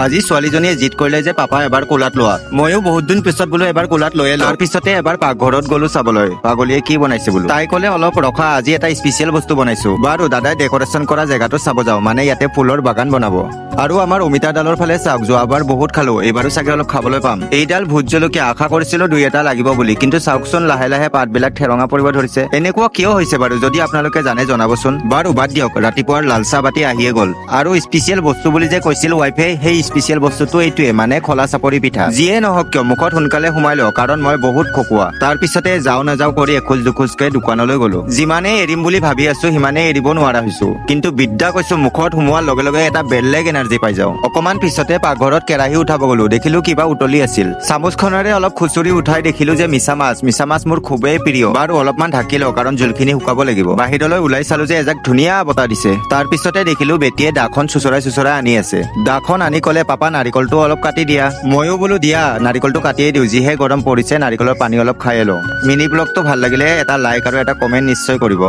আজি ছোৱালীজনীয়ে জিদ কৰিলে যে পাপা এবাৰ কোলাত লোৱা। ময়ো বহুত দিন পিছত বোলো এবাৰ কোলাত লৈয়ে লওঁ। তাৰ পিছতে এবাৰ পাকঘৰত গলো চাবলৈ পাগলীয়ে কি বনাইছে বোলো। তাই কলে অলপ ৰখা, আজি এটা স্পেচিয়েল বস্তু বনাইছো। বাৰু দাদাই ডেকৰেশ্যন কৰা জেগাটো চাব যাওঁ, মানে ইয়াতে ফুলৰ বাগান বনাব। আৰু আমাৰ অমিতাডালৰ ফালে চাওক, যোৱাবাৰ বহুত খালো, এইবাৰো চাগে অলপ খাবলৈ পাম। এইডাল ভোট জলকীয়া আশা কৰিছিলো দুই এটা লাগিব বুলি, কিন্তু চাওকচোন লাহে লাহে পাতবিলাক ঠেৰঙা পৰিব ধৰিছে। এনেকুৱা কিয় হৈছে বাৰু? যদি আপোনালোকে জানে জনাবচোন। বাৰু বাদ দিয়ক, ৰাতিপুৱাৰ লাল চাহ বাতি আহিয়ে গ'ল। আৰু স্পেচিয়েল বস্তু বুলি যে কৈছিল ৱাইফে, সেই স্পেচিয়েল বস্তুটো এইটোৱে, মানে খোলা চাপৰি পিঠা। যিয়ে নহওক কিয় মুখত সোনকালে সোমাই লওঁ, কাৰণ মই বহুত খকুৱা। তাৰ পিছতে যাওঁ নাযাওঁ কৰি এখোজ দুখোজকে দোকানলৈ গলো। যিমানেই এৰিম বুলি ভাবি আছো সিমানেই এৰিব নোৱাৰা হৈছো। কিন্তু বিদ্যা কৈছো, মুখত সোমোৱাৰ লগে লগে এটা বেলেগ এনাৰ্জি পাই যাওঁ। অকমান পিছতে পাকঘৰত কেৰাহী উঠাব গলো, দেখিলো কিবা উতলি আছিল। চামুচখনেৰে অলপ খুচুৰি উঠাই দেখিলো যে মিছা মাছ মোৰ খুবেই প্ৰিয়। বাৰু অলপমান ঢাকি লওঁ, কাৰণ জোলখিনি শুকাব লাগিব। বাহিৰলৈ ওলাই চালো যে এজাক ধুনীয়া বতাহ দিছে। তাৰ পিছতে দেখিলো বেটিয়ে দাখন চুচৰাই আনি আছে। দাখন আনি কলে, পাপা নাৰিকলটো অলপ কাটি দিয়া। ময়ো বোলো দিয়া, নাৰিকলটো কাটিয়ে দিওঁ, যিহে গৰম পৰিছে নাৰিকলৰ পানী অলপ খাই লওঁ। মিনি ব্লগটো ভাল লাগিলে এটা লাইক আৰু এটা কমেণ্ট নিশ্চয় কৰিব।